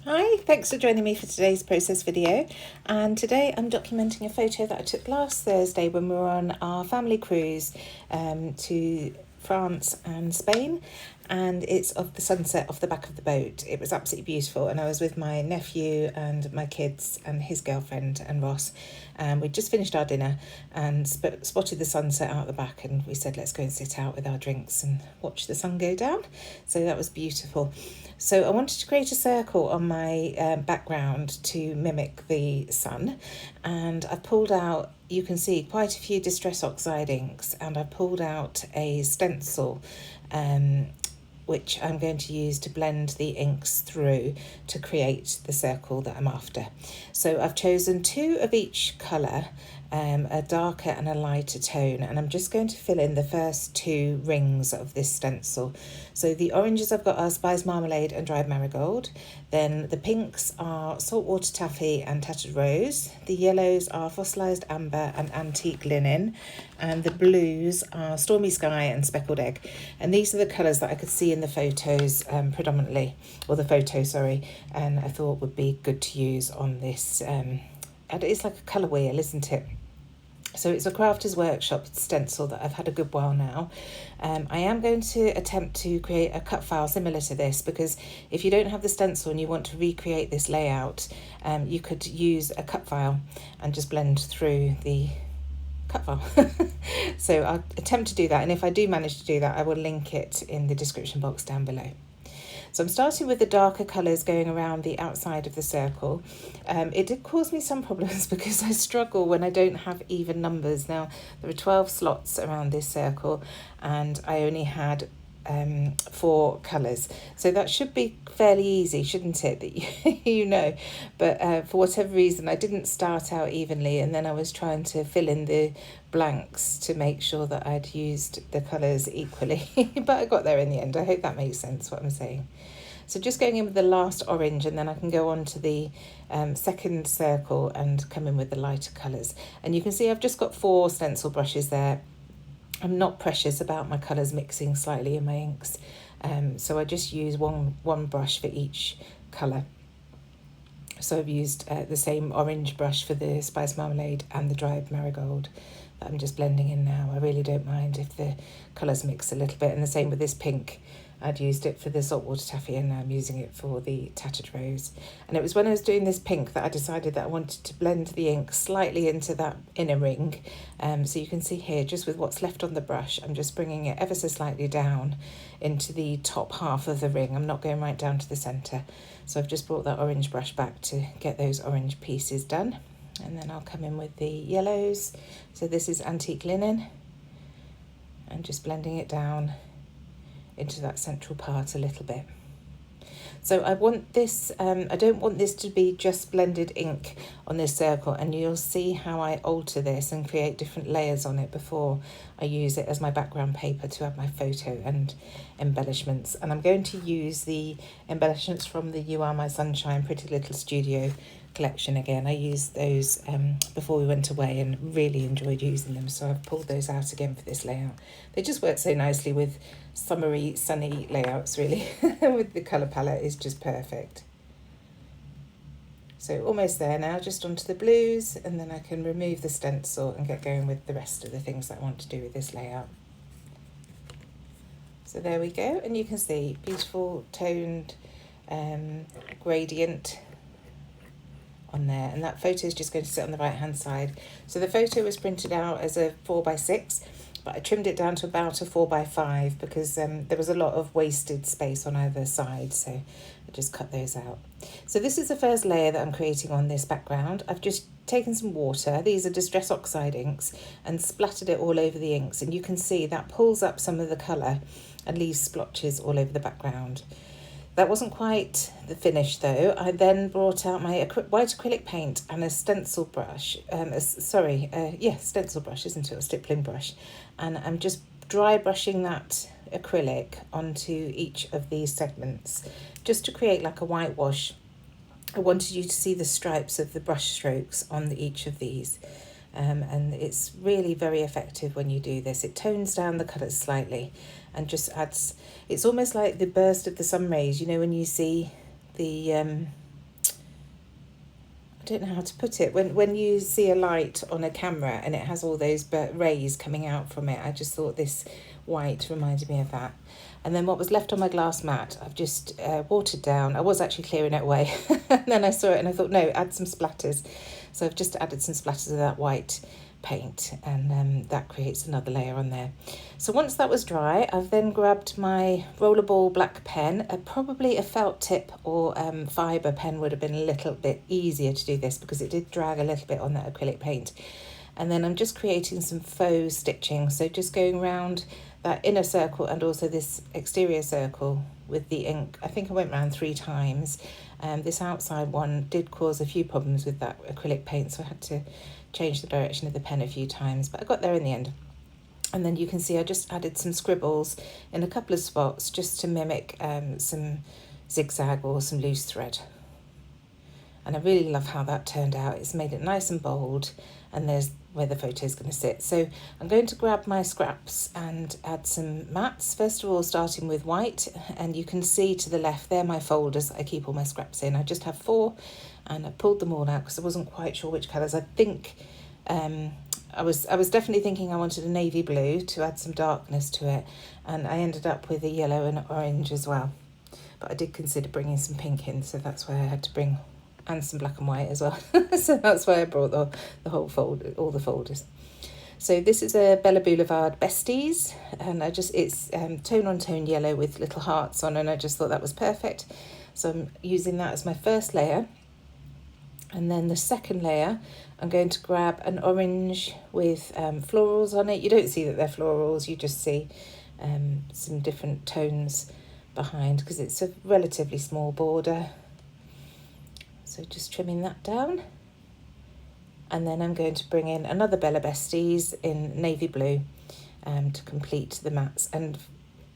Hi, thanks for joining me for today's process video. And today I'm documenting a photo that I took last Thursday when we were on our family cruise to France and Spain. And it's of the sunset off the back of the boat. It was absolutely beautiful. And I was with my nephew and my kids and his girlfriend and Ross. And we'd just finished our dinner and spotted the sunset out the back. And we said, let's go and sit out with our drinks and watch the sun go down. So that was beautiful. So I wanted to create a circle on my background to mimic the sun, and I pulled out, you can see, quite a few Distress Oxide inks, and I pulled out a stencil which I'm going to use to blend the inks through to create the circle that I'm after. So I've chosen two of each colour, a darker and a lighter tone, and I'm just going to fill in the first two rings of this stencil. So the oranges I've got are Spice Marmalade and Dried Marigold. Then the pinks are Saltwater Taffy and Tattered Rose. The yellows are Fossilised Amber and Antique Linen. And the blues are Stormy Sky and Speckled Egg. And these are the colours that I could see in the photos predominantly, or the photo, sorry, and I thought would be good to use on this. And it's like a colour wheel, isn't it? So it's a Crafter's Workshop stencil that I've had a good while now. I am going to attempt to create a cut file similar to this, because if you don't have the stencil and you want to recreate this layout, you could use a cut file and just blend through the cut file. So I'll attempt to do that, and if I do manage to do that, I will link it in the description box down below. So I'm starting with the darker colours going around the outside of the circle. It did cause me some problems because I struggle when I don't have even numbers. Now, there are 12 slots around this circle and I only had 4 colours. So that should be fairly easy, shouldn't it, that you know. But for whatever reason, I didn't start out evenly, and then I was trying to fill in the blanks to make sure that I'd used the colours equally. But I got there in the end. I hope that makes sense what I'm saying. So just going in with the last orange, and then I can go on to the second circle and come in with the lighter colours. And you can see I've just got 4 stencil brushes there. I'm not precious about my colours mixing slightly in my inks. So I just use one brush for each colour. So I've used the same orange brush for the Spice Marmalade and the Dried Marigold that I'm just blending in now. I really don't mind if the colours mix a little bit. And the same with this pink. I'd used it for the Saltwater Taffy and now I'm using it for the Tattered Rose. And it was when I was doing this pink that I decided that I wanted to blend the ink slightly into that inner ring. So you can see here, just with what's left on the brush, I'm just bringing it ever so slightly down into the top half of the ring. I'm not going right down to the centre. So I've just brought that orange brush back to get those orange pieces done. And then I'll come in with the yellows. So this is Antique Linen. And just blending it down into that central part a little bit. So I want this, I don't want this to be just blended ink on this circle, and you'll see how I alter this and create different layers on it before I use it as my background paper to add my photo and embellishments. And I'm going to use the embellishments from the You Are My Sunshine Pretty Little Studio collection again. I used those before we went away and really enjoyed using them, so I've pulled those out again for this layout. They just work so nicely with summery, sunny layouts, really. With the colour palette is just perfect. So almost there now, just onto the blues, and then I can remove the stencil and get going with the rest of the things that I want to do with this layout. So there we go, and you can see beautiful toned gradient on there, and that photo is just going to sit on the right hand side. So the photo was printed out as a 4x6, but I trimmed it down to about a 4x5 because there was a lot of wasted space on either side, so I just cut those out. So this is the first layer that I'm creating on this background. I've just taken some water, these are Distress Oxide inks, and splattered it all over the inks, and you can see that pulls up some of the colour and leaves splotches all over the background. That wasn't quite the finish though. I then brought out my white acrylic paint and a stencil brush, stencil brush, isn't it, a stippling brush, and I'm just dry brushing that acrylic onto each of these segments just to create like a whitewash. I wanted you to see the stripes of the brush strokes on each of these. And it's really very effective when you do this. It tones down the colours slightly and just adds, it's almost like the burst of the sun rays, you know, when you see the I don't know how to put it. When you see a light on a camera and it has all those rays coming out from it, I just thought this white reminded me of that. And then what was left on my glass mat, I've just watered down. I was actually clearing it away. And then I saw it and I thought, no, add some splatters. So I've just added some splatters of that white paint, and that creates another layer on there. So once that was dry, I've then grabbed my rollerball black pen. Probably a felt tip or fibre pen would have been a little bit easier to do this, because it did drag a little bit on that acrylic paint. And then I'm just creating some faux stitching, so just going around that inner circle and also this exterior circle with the ink. I think I went around 3 times. This outside one did cause a few problems with that acrylic paint, so I had to change the direction of the pen a few times, but I got there in the end. And then you can see I just added some scribbles in a couple of spots just to mimic some zigzag or some loose thread. And I really love how that turned out. It's made it nice and bold, and there's where the photo is going to sit. So I'm going to grab my scraps and add some mats. First of all, starting with white, and you can see to the left, they're my folders that I keep all my scraps in. I just have 4, and I pulled them all out because I wasn't quite sure which colours. I think I was definitely thinking I wanted a navy blue to add some darkness to it, and I ended up with a yellow and orange as well. But I did consider bringing some pink in, so that's why I had to bring, and some black and white as well. So that's why I brought the whole folder, all the folders. So this is a Bella Boulevard Besties, and it's tone on tone yellow with little hearts on, and I just thought that was perfect. So I'm using that as my first layer. And then the second layer, I'm going to grab an orange with florals on it. You don't see that they're florals, you just see some different tones behind, because it's a relatively small border. So just trimming that down. And then I'm going to bring in another Bella Besties in navy blue to complete the mats. And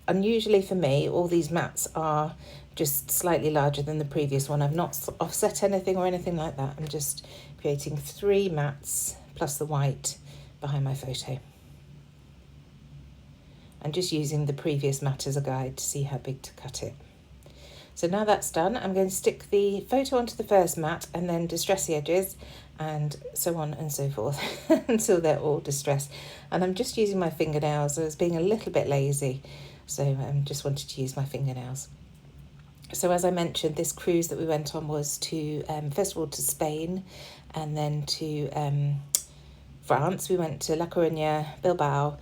unusually for me, all these mats are just slightly larger than the previous one. I've not offset anything or anything like that. I'm just creating 3 mats plus the white behind my photo. I'm just using the previous mat as a guide to see how big to cut it. So now that's done, I'm going to stick the photo onto the first mat and then distress the edges, and so on and so forth until they're all distressed. And I'm just using my fingernails. I was being a little bit lazy, so I just wanted to use my fingernails. So as I mentioned, this cruise that we went on was to, first of all, to Spain, and then to France. We went to La Coruña, Bilbao,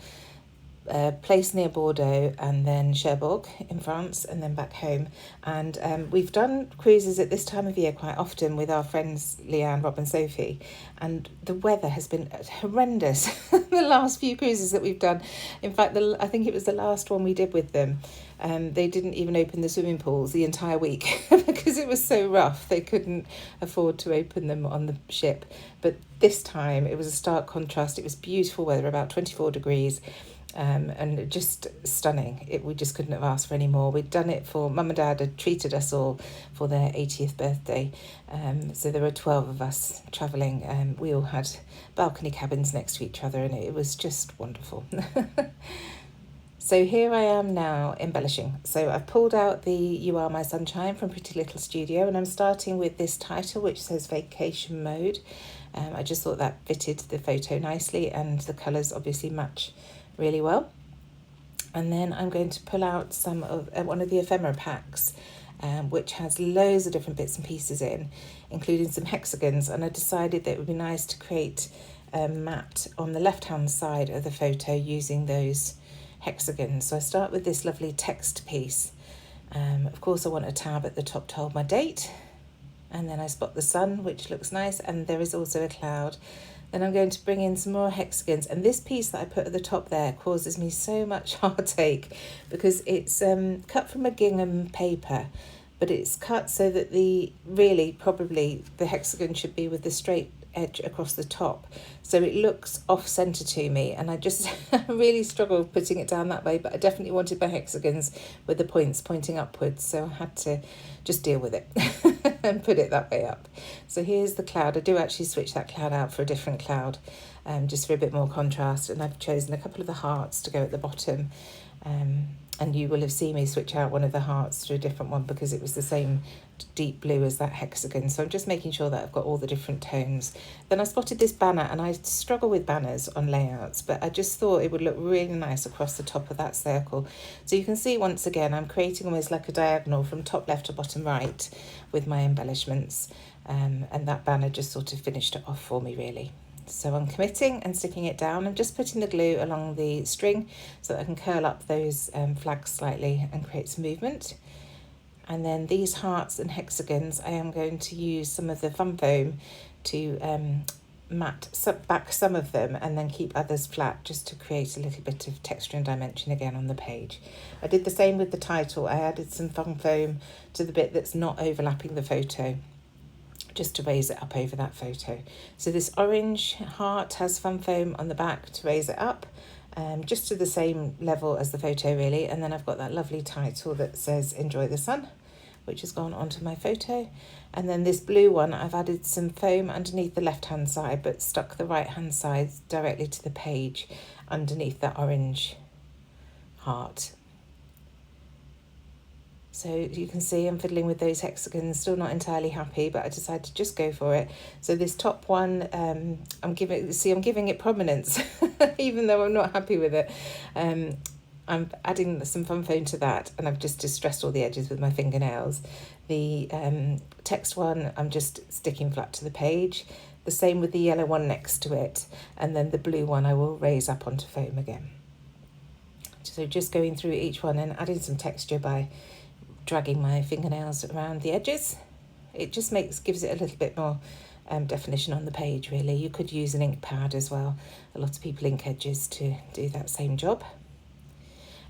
a place near Bordeaux, and then Cherbourg in France, and then back home. And we've done cruises at this time of year quite often with our friends Leanne, Rob and Sophie, and the weather has been horrendous the last few cruises that we've done. In fact, I think it was the last one we did with them. They didn't even open the swimming pools the entire week because it was so rough. They couldn't afford to open them on the ship. But this time it was a stark contrast. It was beautiful weather, about 24 degrees. And just stunning. We just couldn't have asked for any more. We'd done it for Mum and Dad had treated us all for their 80th birthday. So there were 12 of us travelling. We all had balcony cabins next to each other, and it was just wonderful. So here I am now embellishing. So I've pulled out the You Are My Sunshine from Pretty Little Studio, and I'm starting with this title which says Vacation Mode. I just thought that fitted the photo nicely, and the colours obviously match really well. And then I'm going to pull out some of one of the ephemera packs, which has loads of different bits and pieces in, including some hexagons, and I decided that it would be nice to create a mat on the left hand side of the photo using those hexagons. So I start with this lovely text piece. Of course I want a tab at the top to hold my date, and then I spot the sun, which looks nice, and there is also a cloud. Then I'm going to bring in some more hexagons, and this piece that I put at the top there causes me so much heartache because it's cut from a gingham paper, but it's cut so that probably the hexagon should be with the straight edge across the top, so it looks off centre to me, and I just really struggled putting it down that way, but I definitely wanted my hexagons with the points pointing upwards, so I had to just deal with it and put it that way up. So here's the cloud. I do actually switch that cloud out for a different cloud, just for a bit more contrast, and I've chosen a couple of the hearts to go at the bottom, and And you will have seen me switch out one of the hearts to a different one because it was the same deep blue as that hexagon. So I'm just making sure that I've got all the different tones. Then I spotted this banner, and I struggle with banners on layouts, but I just thought it would look really nice across the top of that circle. So you can see once again I'm creating almost like a diagonal from top left to bottom right with my embellishments, and that banner just sort of finished it off for me really. So I'm committing and sticking it down. I'm just putting the glue along the string so that I can curl up those flags slightly and create some movement. And then these hearts and hexagons, I am going to use some of the fun foam to matte back some of them and then keep others flat, just to create a little bit of texture and dimension again on the page. I did the same with the title. I added some fun foam to the bit that's not overlapping the photo, just to raise it up over that photo. So this orange heart has fun foam on the back to raise it up, just to the same level as the photo really. And then I've got that lovely title that says "Enjoy the Sun," which has gone onto my photo. And then this blue one, I've added some foam underneath the left hand side, but stuck the right hand side directly to the page underneath that orange heart. So you can see I'm fiddling with those hexagons, still not entirely happy, but I decided to just go for it. So this top one, I'm giving it prominence, even though I'm not happy with it. I'm adding some fun foam to that, and I've just distressed all the edges with my fingernails. The text one, I'm just sticking flat to the page. The same with the yellow one next to it, and then the blue one I will raise up onto foam again. So just going through each one and adding some texture by dragging my fingernails around the edges. It just gives it a little bit more definition on the page really. You could use an ink pad as well. A lot of people ink edges to do that same job.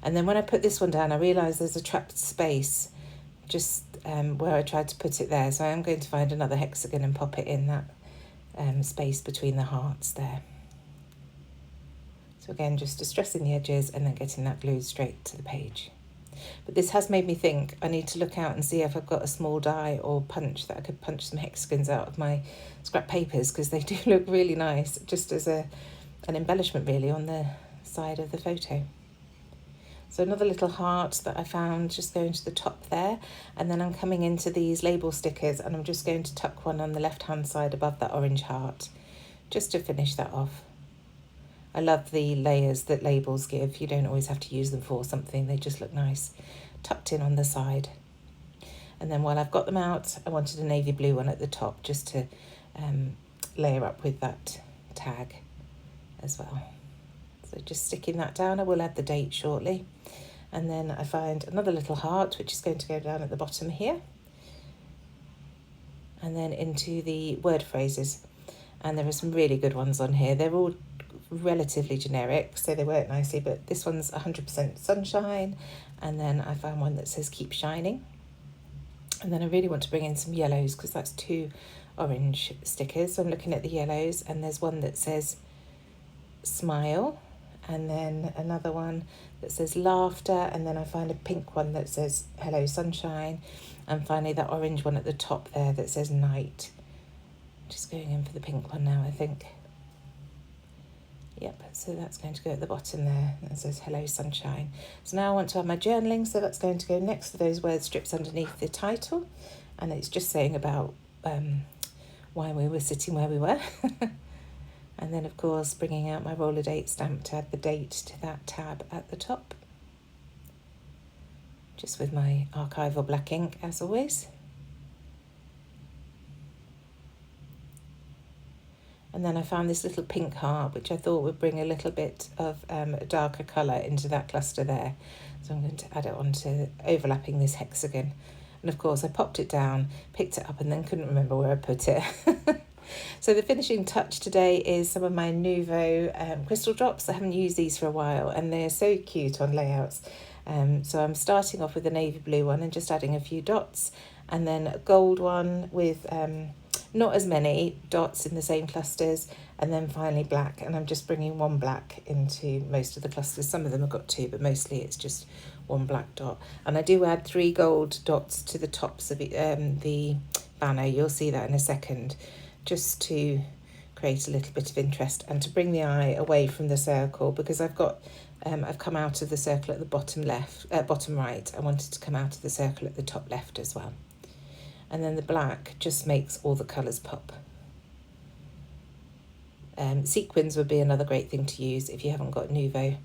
And then when I put this one down, I realised there's a trapped space just where I tried to put it there. So I am going to find another hexagon and pop it in that space between the hearts there. So again, just distressing the edges and then getting that glued straight to the page. But this has made me think I need to look out and see if I've got a small die or punch that I could punch some hexagons out of my scrap papers, because they do look really nice, just as an embellishment really on the side of the photo. So another little heart that I found, just going to the top there, and then I'm coming into these label stickers and I'm just going to tuck one on the left hand side above that orange heart, just to finish that off. I love the layers that labels give. You don't always have to use them for something. They just look nice, tucked in on the side. And then while I've got them out, I wanted a navy blue one at the top just to layer up with that tag as well. So just sticking that down. I will add the date shortly. And then I find another little heart, which is going to go down at the bottom here. And then into the word phrases. And there are some really good ones on here. They're all relatively generic, so they work nicely, but this one's 100% sunshine, and then I found one that says keep shining. And then I really want to bring in some yellows because that's two orange stickers, so I'm looking at the yellows, and there's one that says smile, and then another one that says laughter, and then I find a pink one that says hello sunshine, and finally that orange one at the top there that says night. Just going in for the pink one now, I think. Yep, so that's going to go at the bottom there. That says hello sunshine. So now I want to have my journaling, so that's going to go next to those word strips underneath the title, and it's just saying about why we were sitting where we were. And then of course bringing out my roller date stamp to add the date to that tab at the top, just with my archival black ink as always. And then I found this little pink heart, which I thought would bring a little bit of a darker colour into that cluster there. So I'm going to add it onto overlapping this hexagon. And of course I popped it down, picked it up, and then couldn't remember where I put it. So the finishing touch today is some of my Nuvo crystal drops. I haven't used these for a while, and they're so cute on layouts. So I'm starting off with a navy blue one and just adding a few dots, and then a gold one with not as many dots in the same clusters, and then finally black, and I'm just bringing one black into most of the clusters. Some of them have got two, but mostly it's just one black dot. And I do add 3 gold dots to the tops of the banner. You'll see that in a second, just to create a little bit of interest and to bring the eye away from the circle, because I've got I've come out of the circle at the bottom left, bottom right. I wanted to come out of the circle at the top left as well. And then the black just makes all the colours pop. Sequins would be another great thing to use if you haven't got Nuvo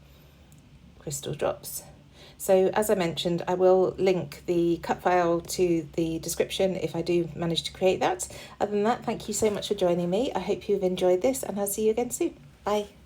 crystal drops. So as I mentioned, I will link the cut file to the description if I do manage to create that. Other than that, thank you so much for joining me. I hope you've enjoyed this, and I'll see you again soon. Bye.